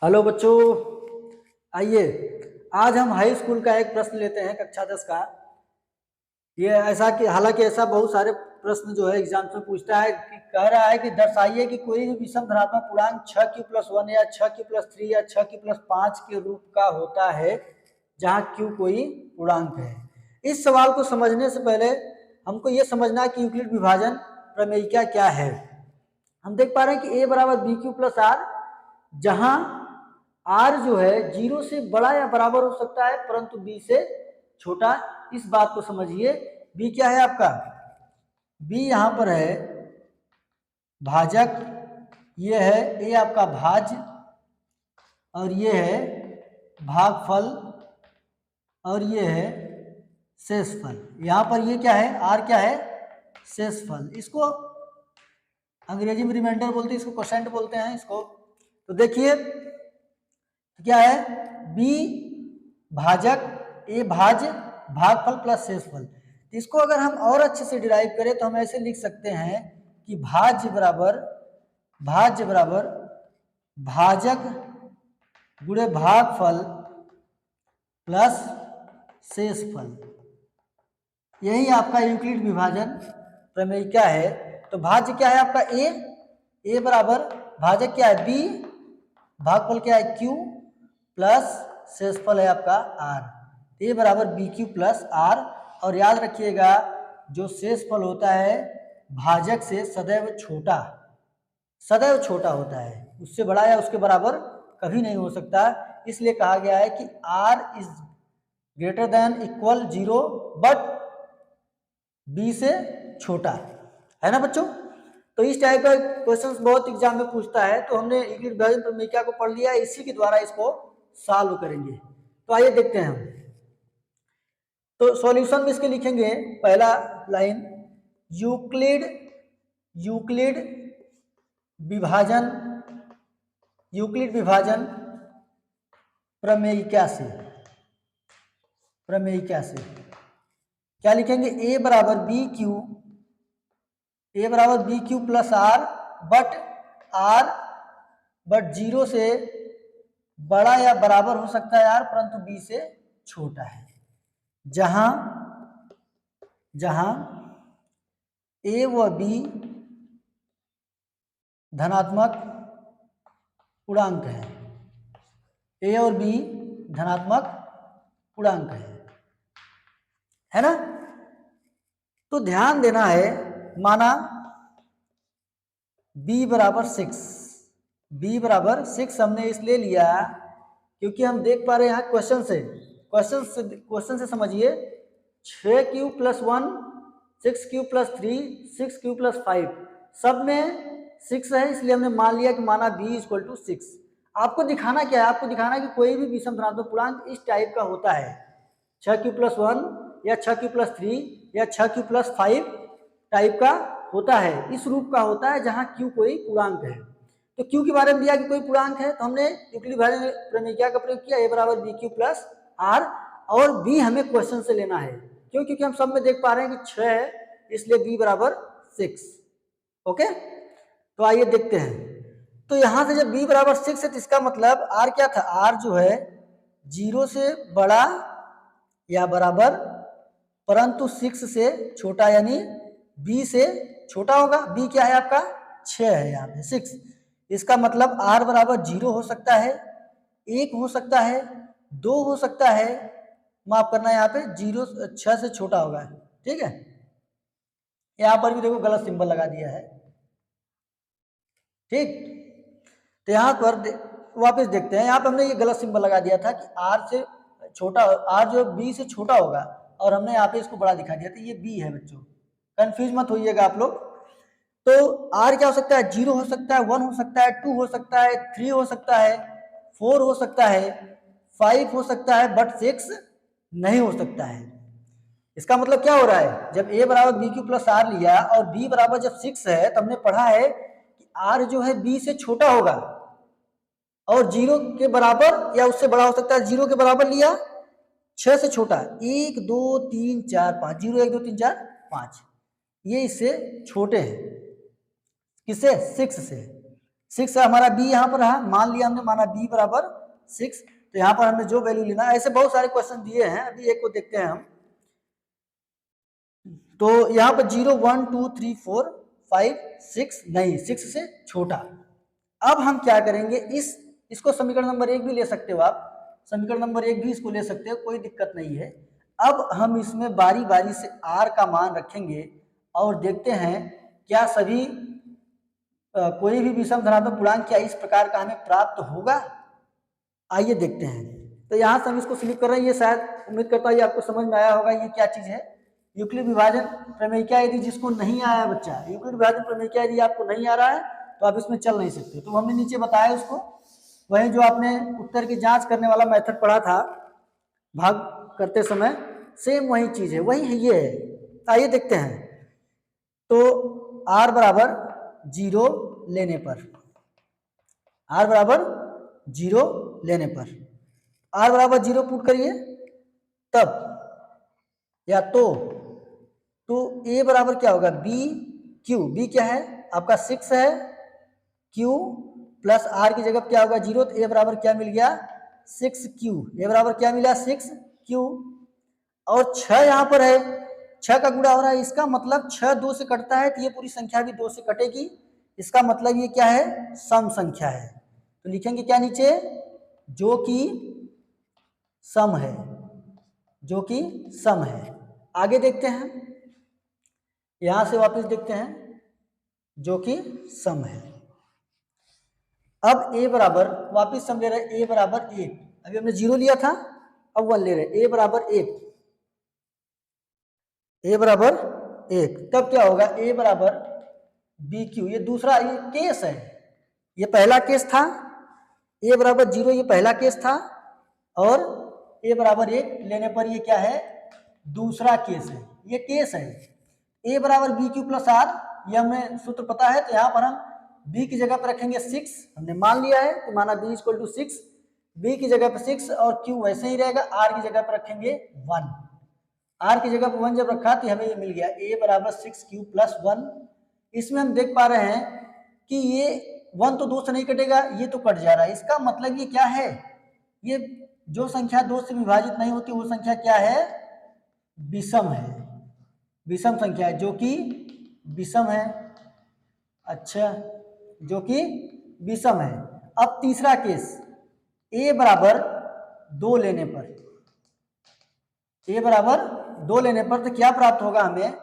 Hello बच्चों, आइए आज हम हाई स्कूल का एक प्रश्न लेते हैं कक्षा 10 का। ये ऐसा कि हालांकि ऐसा बहुत सारे प्रश्न जो है एग्जाम में पूछता है कि कह रहा है कि दर्शाइए कि कोई भी विषम धनात्मक पूर्णांक 6q+1 या 6q+3 या 6q+5 के रूप का होता है जहाँ q कोई पूर्णांक है। इस सवाल को समझने से पहले हमको ये समझना है कि यूक्लिड विभाजन प्रमेयिका क्या है। हम देख पा रहे हैं कि a बराबर bq+r, जहां r जो है 0 से बड़ा या बराबर हो सकता है परंतु b से छोटा। इस बात को समझिए। b क्या है आपका? b यहां पर है भाजक, ये है a आपका भाज्य, और ये है भागफल, और ये है शेषफल। यहां पर ये क्या है? r क्या है? शेषफल। इसको अंग्रेजी में रिमाइंडर बोलते हैं, इसको क्वोशेंट बोलते हैं इसको। तो देखिए क्या है, b भाजक, a भाज्य, भागफल प्लस शेषफल। इसको अगर हम और अच्छे से डिराइव करें तो हम ऐसे लिख सकते हैं कि भाज्य बराबर भाजक गुणे भागफल प्लस शेषफल। यही आपका यूक्लिड विभाजन प्रमेयिका है। तो भाज्य क्या है आपका? a बराबर भाजक क्या है? b, भागफल क्या है? q, प्लस शेषफल है आपका r। a बराबर bq+r। और याद रखिएगा जो शेषफल होता है भाजक से सदैव छोटा होता है, उससे बड़ा या उसके बराबर कभी नहीं हो सकता। इसलिए कहा गया है कि r is greater than equal 0 but b से छोटा है ना बच्चों। तो इस टाइप का क्वेश्चंस बहुत एग्जाम में पूछता है। तो हमने यूक्लिड विभाजन प्रमेयिका को पढ़ लिया, इसी के द्वारा इसको सॉल्व करेंगे। तो आइए देखते हैं हम। तो सॉल्यूशन में इसके लिखेंगे पहला लाइन, यूक्लिड विभाजन प्रमेयिका से क्या लिखेंगे? a बराबर bq+r बट 0 से बड़ा या बराबर हो सकता है r परंतु b से छोटा है। जहां a व b धनात्मक पूर्णांक है, a और b धनात्मक पूर्णांक है ना। तो ध्यान देना है, माना b बराबर 6 हमने इसलिए लिया क्योंकि हम देख पा रहे हैं यहाँ क्वेश्चन से समझिए 6q+1, 6q+3, 6q+5 सब में 6 है, इसलिए हमने मान लिया कि माना b = 6। आपको दिखाना क्या है? आपको दिखाना है कि कोई भी विषम धनात्मक पूर्णांक इस टाइप का होता है, 6q+1 या 6q+3 या 6q+5 टाइप का होता है, इस रूप का होता है जहां q कोई पूर्णांक है। तो q के बारे में दिया कि कोई पूर्णांक है, तो हमने यूक्लिड विभाजन प्रमेयिका का प्रयोग किया, a बराबर bq+r। और b हमें क्वेश्चन से लेना है, क्यों? क्योंकि हम सब में देख पा रहे हैं कि 6 है, इसलिए b बराबर 6। ओके, तो आइए देखते हैं। तो यहां से जब b बराबर 6 है तो इसका मतलब r क्या था? r जो है 0 से बड़ा या बराबर परंतु 6 से छोटा, यानी b से छोटा होगा। b क्या है आपका? 6 है, यहाँ पे 6। इसका मतलब r बराबर 0 हो सकता है, 1 हो सकता है, 2 हो सकता है, माफ करना यहाँ पे 6 से छोटा होगा। ठीक है, यहाँ पर भी देखो गलत सिंबल लगा दिया है। ठीक, तो यहाँ पर वापस देखते हैं, यहाँ पे हमने ये गलत सिंबल लगा दिया था कि r से छोटा, r जो b से छोटा होगा, और हमने यहाँ पे इसको बड़ा दिखा दिया था। ये b है बच्चों, कंफ्यूज मत होइएगा आप लोग। तो r क्या हो सकता है? 0 हो सकता है, 1 हो सकता है, 2 हो सकता है, 3 हो सकता है, 4 हो सकता है, 5 हो सकता है, बट 6 नहीं हो सकता है। इसका मतलब क्या हो रहा है? जब a बराबर bq+r लिया और b बराबर जब 6 है, तो हमने पढ़ा है कि r जो है b से छोटा होगा और 0 के बराबर या उससे बड़ा हो सकता है। 0 के बराबर लिया, 6 से छोटा, 1 2 3 4 5, 0 1 2 3 4 5, ये इससे छोटे हैं। किससे? 6 से। 6 हमारा बी यहाँ पर रहा, मान लिया हमने, माना बी बराबर 6, तो यहाँ पर हमने जो वैल्यू लेना, ऐसे बहुत सारे क्वेश्चन दिए हैं, अभी एक को देखते हैं हम। तो यहाँ पर 0 1 2 3 4 5 6 नहीं, 6 से छोटा। अब हम क्या करेंगे, इसको समीकरण नंबर 1 भी ले सकते हो आप, समीकरण नंबर 1 भी इसको ले सकते हो, कोई दिक्कत नहीं है। अब हम इसमें बारी बारी से r का मान रखेंगे और देखते हैं क्या सभी कोई भी विषम धनात्मक पूर्णांक क्या इस प्रकार का हमें प्राप्त होगा। आइए देखते हैं। तो यहाँ से हम इसको स्लिप कर रहे हैं, ये शायद उम्मीद करता हूँ ये आपको समझ में आया होगा। ये क्या चीज़ है, यूक्लिड विभाजन प्रमेयिका। यदि जिसको नहीं आया बच्चा, यूक्लिड विभाजन प्रमेयिका यदि आपको नहीं आ रहा है तो आप इसमें चल नहीं सकते। तो हमने नीचे बताया उसको, वही जो आपने उत्तर की जांच करने वाला मेथड पढ़ा था भाग करते समय, सेम वही चीज़ है, वही है, ये है। आइए देखते हैं। तो r बराबर 0 लेने पर, r बराबर 0 लेने पर, r बराबर 0 पुट करिए तब, या तो a बराबर क्या होगा, b q, b क्या है आपका 6 है, q प्लस r की जगह क्या होगा 0, तो a बराबर क्या मिल गया 6q, a बराबर क्या मिला 6q। और 6 यहाँ पर है, 6 का गुणा हो रहा है, इसका मतलब 6 2 से कटता है तो ये पूरी संख्या भी 2 से कटेगी, इसका मतलब ये क्या है, सम संख्या है। तो लिखेंगे क्या नीचे, जो कि सम है, जो कि सम है। आगे देखते हैं, यहां से वापस देखते हैं, जो कि सम है। अब a बराबर, वापस सम ले रहे, a बराबर 1, अभी हमने 0 लिया था, अब 1 ले रहे, a बराबर 1, a बराबर 1, तब क्या होगा, a बराबर bq, ये दूसरा ये केस है, ये पहला केस था, a बराबर 0 ये पहला केस था, और a बराबर 1 लेने पर ये क्या है, दूसरा केस है, ये केस है। a बराबर bq प्लस r, ये हमें सूत्र पता है, तो यहाँ पर हम b की जगह पर रखेंगे 6, हमने मान लिया है, तो माना b इक्वल टू 6, b की जगह पर 6 और q वैसे ही रहेगा, r की जगह पर रखेंगे 1, r की जगह पर 1 जब रखा तो हमें ये मिल गया a बराबर 6q प्लस 1। इसमें हम देख पा रहे हैं कि ये 1 तो 2 से नहीं कटेगा, ये तो कट जा रहा है, इसका मतलब ये क्या है, ये जो संख्या 2 से विभाजित नहीं होती वो संख्या क्या है, विषम है, विषम संख्या है, जो कि विषम है। अच्छा, जो कि विषम है। अब तीसरा केस, a बराबर 2 लेने पर, a बराबर 2 लेने पर तो क्या प्राप्त होगा हमें,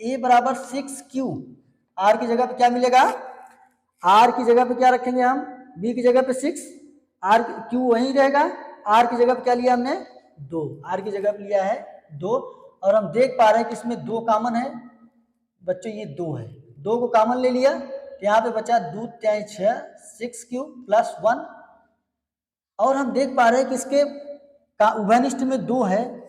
a बराबर 6q, r की जगह पे क्या मिलेगा, r की जगह पे क्या रखेंगे हम, b की जगह पे 6, r q वही रहेगा, r की जगह पे क्या लिया हमने 2, r की जगह पे लिया है 2, और हम देख पा रहे हैं कि इसमें 2 कॉमन है बच्चों, ये 2 है, 2 को कॉमन ले लिया तो यहाँ पे बचा 2 3 6 6q प्लस 1, और हम देख पा रहे हैं कि इसके उभयनिष्ठ में 2 है,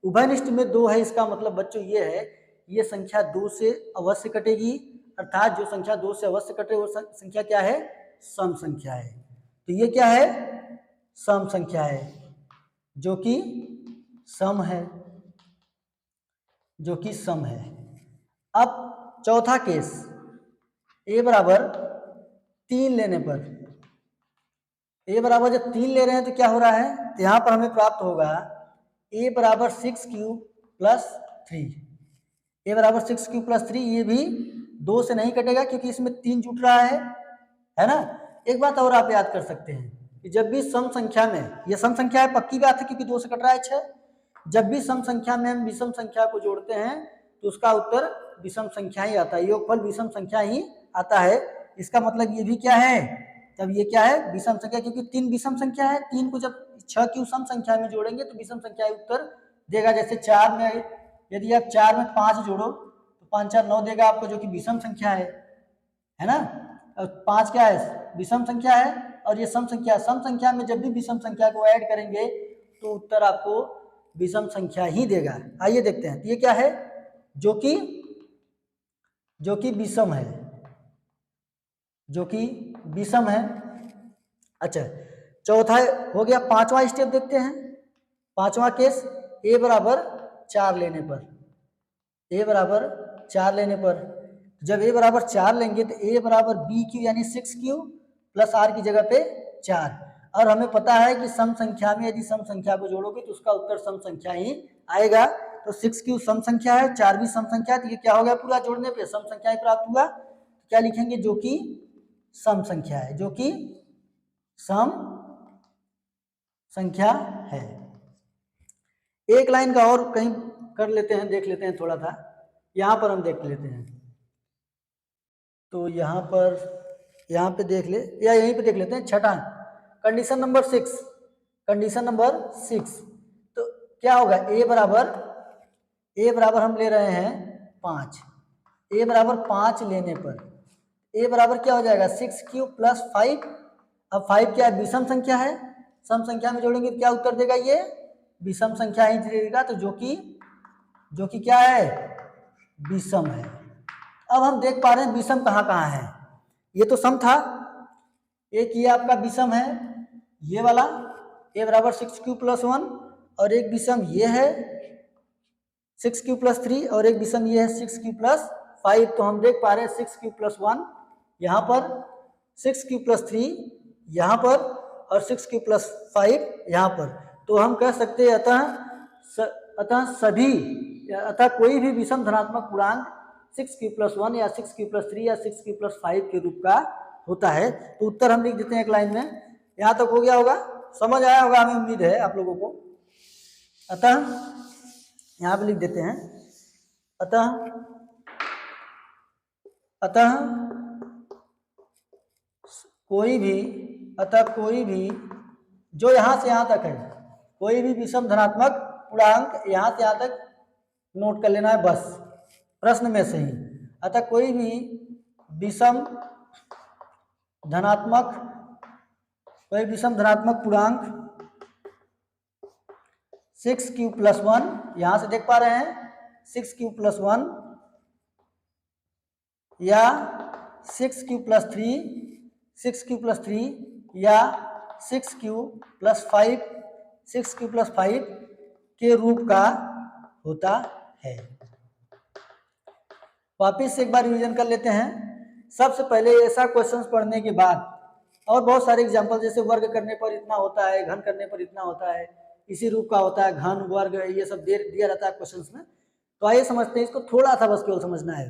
उभयनिष्ठ में 2 है, इसका मतलब बच्चों ये है, ये संख्या 2 से अवश्य कटेगी, अर्थात जो संख्या 2 से अवश्य कटे वो संख्या क्या है, सम संख्या है। तो ये क्या है, सम संख्या है, जो कि सम है, जो कि सम है। अब चौथा केस, a बराबर 3 लेने पर, a बराबर जब 3 ले रहे हैं तो क्या हो रहा है, तो यहाँ पर हमें प्राप्त होगा a बराबर 6q प्लस 3, a बराबर 6q प्लस 3, ये भी 2 से नहीं कटेगा क्योंकि इसमें 3 जुट रहा है ना। एक बात और आप याद कर सकते हैं कि जब भी सम संख्या में, ये सम संख्या है, पक्की बात है क्योंकि 2 से कट रहा है 6, जब भी सम संख्या में हम विषम संख्या को जोड़ते हैं तो उसका उत्तर विषम संख्या ही आता है, योगफल विषम संख्या ही आता है। इसका मतलब ये भी क्या है, तब ये क्या है, विषम संख्या, क्योंकि 3 विषम संख्या है, 3 को जब 6 की सम संख्या में जोड़ेंगे तो विषम संख्या उत्तर देगा। जैसे 4 में यदि आप 4 में 5 जोड़ो तो 5 4 9 देगा आपको, जो कि विषम संख्या है ना। और 5 क्या है, विषम संख्या है, और ये सम संख्या, सम संख्या में जब भी विषम संख्या को ऐड करेंगे तो उत्तर आपको विषम संख्या ही देगा। आइए देखते हैं, तो ये क्या है, जो कि विषम है, जो कि विषम है। अच्छा, चौथा हो गया, पांचवा स्टेप देखते हैं, पांचवा केस, a बराबर 4 लेने पर, a बराबर 4 लेने पर, जब a बराबर 4 लेंगे तो a बराबर bq यानी 6q प्लस आर की जगह पे 4। और हमें पता है कि सम संख्या में यदि सम संख्या को जोड़ोगे तो उसका उत्तर सम संख्या ही आएगा। तो 6 क्यू सम संख्या है, 4 भी सम संख्या है, तो ये क्या हो गया पूरा जोड़ने पे सम संख्या ही प्राप्त हुआ। क्या लिखेंगे, जो कि सम संख्या है, जो कि सम संख्या है। एक लाइन का और कहीं कर लेते हैं, देख लेते हैं थोड़ा सा, यहाँ पर हम देख लेते हैं। तो यहाँ पे देख ले, या यहीं पे देख लेते हैं छठा कंडीशन नंबर 6। कंडीशन नंबर 6 तो क्या होगा, ए बराबर हम ले रहे हैं 5। ए बराबर 5 लेने पर ए बराबर क्या हो जाएगा 6 क्यूब प्लस 5। अब 5 क्या है, विषम संख्या है, सम संख्या में जोड़ेंगे तो क्या उत्तर देगा, ये विषम संख्या ही देगा, तो जो कि क्या है, विषम है। अब हम देख पा रहे हैं विषम कहाँ है, ये तो सम था, एक ये आपका विषम है ये वाला ए बराबर 6 क्यू प्लस 1, और एक विषम ये है 6 क्यू प्लस 3, और एक विषम ये है 6 क्यू प्लस 5। तो हम देख पा रहे हैं 6 क्यू प्लस 1 यहाँ पर, 6 क्यू प्लस 3 यहाँ पर, और 6 क्यू प्लस 5 यहाँ पर। तो हम कह सकते हैं अतः कोई भी विषम धनात्मक पूर्णांक 6 क्यू प्लस 1 या 6 क्यू प्लस 3 या 6 क्यू प्लस 5 के रूप का होता है। तो उत्तर हम लिख देते हैं एक लाइन में। यहाँ तक हो गया होगा, समझ आया होगा, हमें उम्मीद है आप लोगों को। अतः यहाँ पे लिख देते हैं, अतः कोई भी जो यहाँ से यहाँ तक है, कोई भी विषम धनात्मक पूर्णांक यहाँ से यहाँ तक नोट कर लेना है बस, प्रश्न में से ही। अतः कोई भी विषम धनात्मक पूर्णांक 6 क्यू प्लस 1, यहाँ से देख पा रहे हैं 6 क्यू प्लस 1 या 6 क्यू प्लस 3, 6 क्यू प्लस 3 या 6 क्यू प्लस 5, 6 क्यू प्लस 5 के रूप का होता है। वापिस एक बार रिवीजन कर लेते हैं। सबसे पहले ऐसा क्वेश्चंस पढ़ने के बाद और बहुत सारे एग्जांपल, जैसे वर्ग करने पर इतना होता है, घन करने पर इतना होता है, इसी रूप का होता है, घन वर्ग, ये सब दिया रहता है क्वेश्चंस में। तो आइए समझते हैं इसको, थोड़ा सा बस केवल समझना है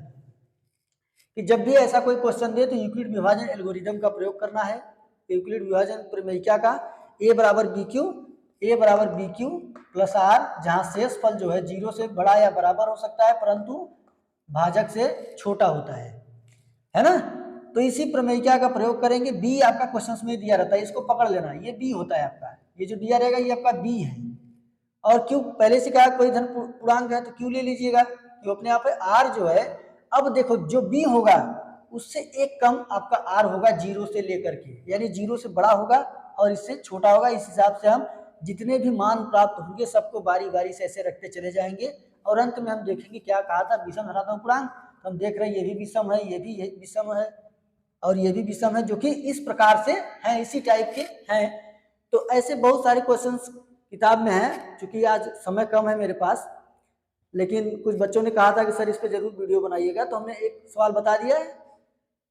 कि जब भी ऐसा कोई क्वेश्चन दे तो यूक्लिड विभाजन एल्गोरिदम का प्रयोग करना है। यूक्लिड विभाजन प्रमेयिका का ए बराबर बी क्यू प्लस आर, जहाँ शेष फल जो है 0 से बड़ा या बराबर हो सकता है परंतु भाजक से छोटा होता है ना। तो इसी प्रमेयिका का प्रयोग करेंगे। बी आपका क्वेश्चंस में दिया रहता है, इसको पकड़ लेना, ये बी होता है आपका, ये जो दिया रहेगा ये आपका बी है। और क्यों पहले से कहा कोई धन पूर्णांक है तो क्यों ले लीजिएगा, क्यों अपने आप है। आर जो है, अब देखो जो बी होगा उससे एक कम आपका आर होगा 0 से लेकर के, यानी 0 से बड़ा होगा और इससे छोटा होगा। इस हिसाब से हम जितने भी मान प्राप्त होंगे सबको बारी बारी से ऐसे रखते चले जाएंगे और अंत में हम देखेंगे क्या कहा था, विषम धनात्मक पूर्णांक। तो हम देख रहे हैं ये भी विषम है, ये भी विषम है और ये भी विषम है, जो कि इस प्रकार से हैं, इसी टाइप के हैं। तो ऐसे बहुत सारे क्वेश्चंस किताब में हैं। चूंकि आज समय कम है मेरे पास, लेकिन कुछ बच्चों ने कहा था कि सर इस पर जरूर वीडियो बनाइएगा, तो हमने एक सवाल बता दिया है।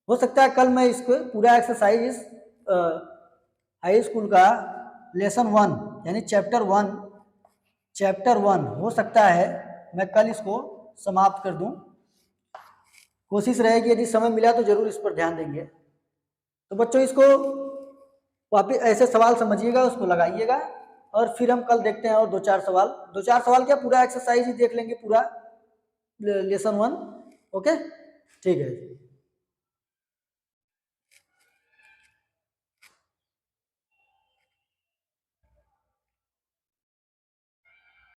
हो सकता है कल मैं इसको पूरा एक्सरसाइज हाई स्कूल का लेसन 1 यानी चैप्टर 1 हो सकता है मैं कल इसको समाप्त कर दूं। कोशिश रहेगी, यदि समय मिला तो जरूर इस पर ध्यान देंगे। तो बच्चों इसको वापिस ऐसे सवाल समझिएगा, उसको लगाइएगा और फिर हम कल देखते हैं और 2-4 सवाल क्या पूरा एक्सरसाइज ही देख लेंगे, पूरा लेसन 1। ओके, ठीक है।